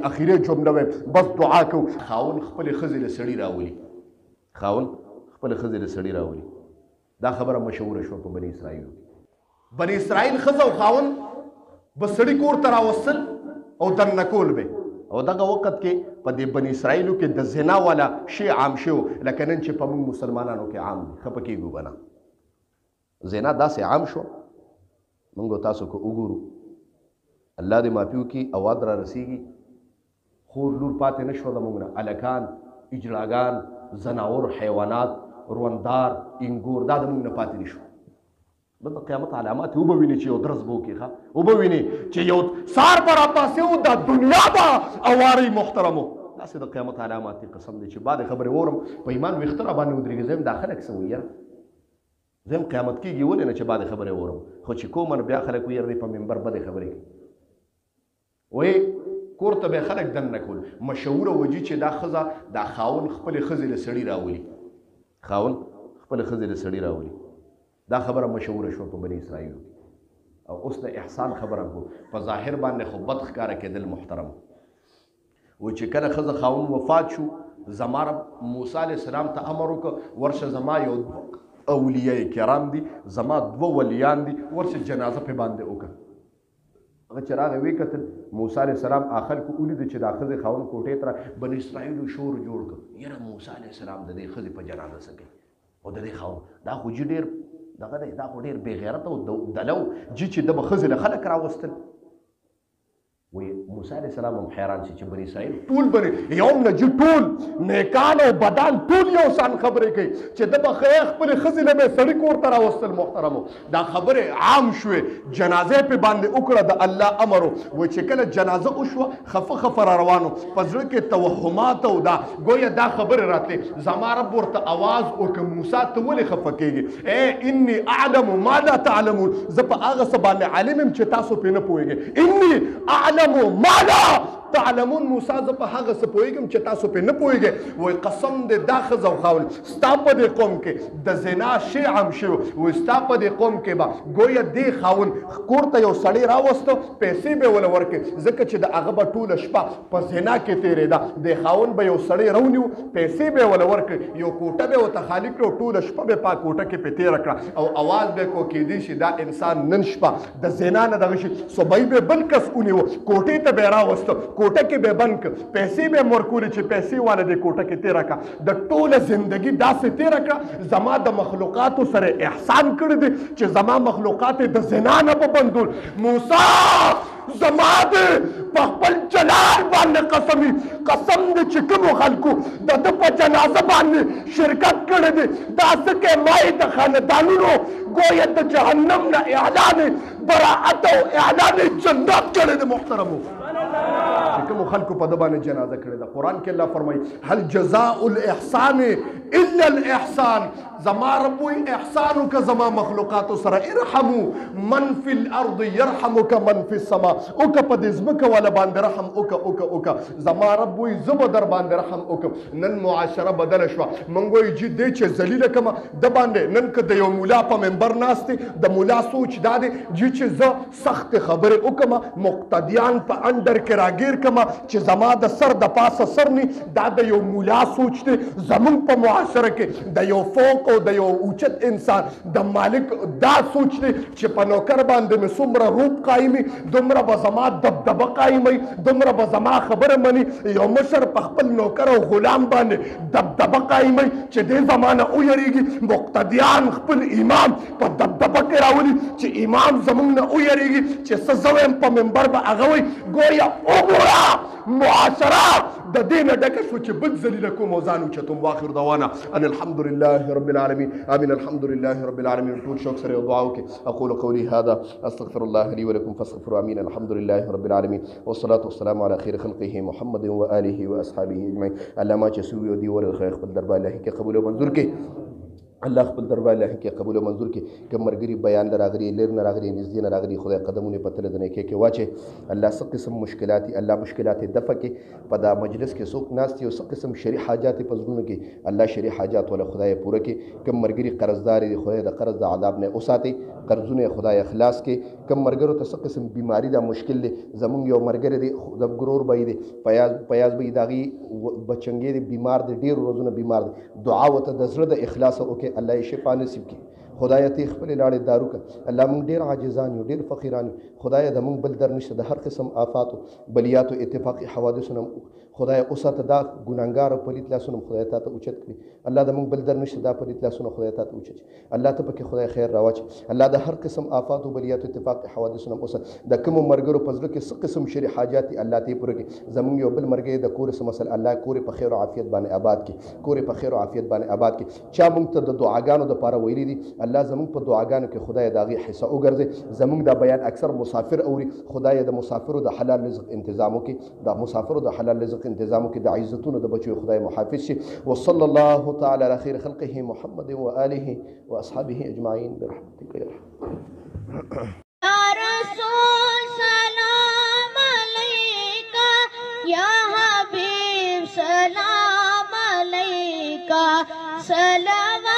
اخیری جمله ویم بس دعا کو خاون خپل خزې له سړي راولي خاون خپل خزې له سړي راولي دا خبره مشهوره شوه په بني اسرائیلو بني اسرائیل ښځه او خاون به سړي کور ته راوستل او دننه کول به او دغه وخت کې په دې بني اسرائیلو کې د زنا والا شی عام شو لکه نن چې په موږ مسلمانانو کې عام دی ښه پکېږو به نه زنا داسې عام شو موږ تاسو که وګورو الله دې معافي وکړي اواد را رسېږي خور لور پاتې نه شوه د موږ نه هلکان اجړاګان زناور حیوانات روندار انګور دا د موږ نه پاتې نه شو بل د قیامت علامات یې وبه ویني چې یو درز به وکړي ښه وبه ویني چې یو سار به راپاسې دا دنیا به اوارئ محترمو داسې د قیامت علامات دي قسم دی چې بعد خبرې اورم په ایمان ویښته را باندې ودرېږي زه یم دا خلک څه وایي یاره زه یم قیامت کېږي ولې نه چې بعد خبرې اورم خو چې کوم بیا خلک وایي یاره دی په منبر بدې خبرې کوي وایي کور ته به خلک دننه کول مشهوره وجې چې دا ښځه دا خاون خپلې ښځې له سړي راولي خاون خپلې ښځې له سړي راولي دا خبره مشهوره شوه په بني اسرائیلو او اوس د احسان خبره کو په ظاهر باندې خو بد ښکاره کېدل محترم و چې کله ښځه خاون وفات شو زما رب موسی علیه السلام ته امر وکړه ورشه زما یو اولیاء کرام دي زما دوه ولیان دي ورشه جنازه پې باندې وکړه هغه چې راغی ویې کتل موسی علیه السلام خلکو ولیده چې دا ښځې خاون کوټې ته بني اسرائیلو شور جوړ کړ یاره موسی علیه السلام د دې ښځې په جنازه څه کوي او د دې خاون دا خو جي ډېر دغه دی دا خو ډېر بېغیرته او دلو جي چې ده به ښځې له خلک راوستل وایي موسی علیه السلام هم حیران شي چې بني اسرائیل ټول بني یوم نه جي ټول نیکان او بدان ټول یو شان خبرې کوي چې ده به خپلې ښځې له به سړي کور ته راوستل محترمو دا خبرې عام شوې جنازې پې باندې وکړه د الله امر وایي چې کله جنازه وشوه خفه خفه را روانو په زړه کې توهمات او دا ګویا دا خبرې راتلې زما رب ورته اواز وکړه موسی ته ولې خفه کېږي انی اعلم ما لا تعلمون زه په هغه څه باندې عالم یم چې تاسو پرې نه پوهېږئ انی اعلم ما لا تعلمون موسی زه په هغه څه پوهېږم چې تاسو پرې نه پوهېږئ وایي قسم دی دا ښځه او خاون ستا په دې قوم کې د زنا شی عام شوی وایي ستا په دې قوم کې به ګویا دې خاون کور ته یو سړی راوسته پیسې به یې وله ورکړې ځکه چې د هغه به ټوله شپه په زنا کې تېرېده د خاون به یو سړی راونیو پیسې به یې وله ورکړې یو کوټه به یې ورته خالي کړه ټوله شپه به یې په کوټه کې پې تېره کړه او اواز به یې کو کېدی شي دا انسان نن شپه د زنا نه دغه شي صبحی به بل کس ونیو کوټې ته به یې راوسته کوټه کې به بند کړ پیسې به یې ورکولې چې پیسې والا دې کوټه کې تېره کړه د ټوله زندګي داسې تېره کړه زما د مخلوقاتو سره احسان کړی دی چې زما مخلوقات د زنا نه به بندول موسی زما دې په خپل جلال باندې قسم دې چې کومو خلکو د ده په جنازه باندې شرکت کړی دی دا څه کې ما یې د خاندانونو ګویا د جهنم نه اعلان براعت او اعلان جنت کړی دی محترمو چې کومو خلکو په ده باندې جنازه کړې ده قرآن کې الله فرمایي هل جزاء الاحسان الا الاحسان زما رب وایي احسان وکړه زما مخلوقاتو سره ارحمو من فی الارض یرحمک من فی السما وکړه په دې ځمکه والا باندې رحم وکړه زما رب وایي زه به در باندې رحم وکړم نن معاشره بدله شوه موږ وایو جي دې چې ذلیله کړمه ده باندې نن که د یو مولا په منبر ناست دی د مولا سوچ دا دی جي چې زه سختې خبرې وکړم مقتدیان په انډر کې راګیر کړمه چې زما د سر د پاسه سر نی دا د یو مولا سوچ دی زمونږ په معاشره کې د یو فوق او د یو اوچت انسان د مالک دا سوچ دی چې په نوکر باندې مې څومره روپ قایمي دومره به زما دبدبه قایموي دومره به زما خبره مني یو مشر په خپل نوکر او غلام باندې دبدبه قایموي چې دې زما نه ویریږي مقتدیان خپل امام په دبدبه کې راولي چې امام زمونږ نه ویریږي چې څه زه وایم په منبر به هغه وایي ګویا وګوره معاشره د دې نه ډکه شو چې بد ذلیله کوم او ځان اوچتم واخر دعوانا ان الحمد لله رب العالمين امين الحمد لله رب العالمين ټول شوق سره دعا وکړي اقول قولي هذا استغفر الله لي ولكم فاستغفروا امين الحمد لله رب العالمين والصلاه والسلام على خير خلقه محمد واله واصحابه اجمعين علامه چې سوي دی ور خپل دربار الله کې قبول او منظور کړي الله خپل دربار له کې قبول او منظور کې کوم مرګري بیان راغلي لیر نه راغلي نږدې نه راغلي خدای قدمونه په تل د نه کې واچي الله څه قسم مشکلات الله مشکلات دفع کې په دا مجلس کې څوک ناست یو څه قسم شری حاجات په زړونو کې الله شری حاجات ولا خدای پوره کې کوم مرګري قرضدار دي خدای د قرض د عذاب نه اوساتي قرضونه خدای اخلاص کې کوم مرګرو ته څه قسم بیماری دا مشکل دي زمونږ یو مرګر دي د ګرور بې دي پیاز بې داغي بچنګي دي بیمار دي ډیر روزونه بیمار دي دعا وته د زړه د اخلاص او الله یې شفا نصیب کړي خدای ته خپل لاړې دارو کړه الله موږ ډېر عاجزان یو ډېر فقیران خدای د موږ بل در نشته د هر قسم آفاتو بلیاتو اتفاقي حوادثو خدای اوساته دا ګناهګار او پلیت لاسونه خدای ته اوچت کړي الله د موږ بل در نشته دا پلیت لاسونه خدای ته اوچت الله ته پکې خدای خیر راوچ الله د هر قسم آفاتو بلیاتو اتفاقي حوادثو اوسه د کوم مرګرو په ځل کې څه قسم شری حاجات الله ته پوره کړي زموږ یو بل مرګي د کور سم مسل الله کور په خیر او عافیت باندې آباد کړي کور په خیر او عافیت باندې آباد کړي چا موږ ته د دعاګانو د پاره ویلي دي الله زموږ په دعاګانو کې خدای داغي حصہ وګرځي زموږ دا بیان اکثر مسافر اوري خدای د مسافرو د حلال رزق تنظیم وکړي د مسافرو د حلال رزق تنظیم وکړي د عزتونو د بچو خدای محافظ شي وصلی الله تعالی علی خیر خلقه محمد و آله و اصحابه اجمعین برحمتک یا رحمن یا رسول سلام علیکہ یا حبیب سلام علیکہ صلوات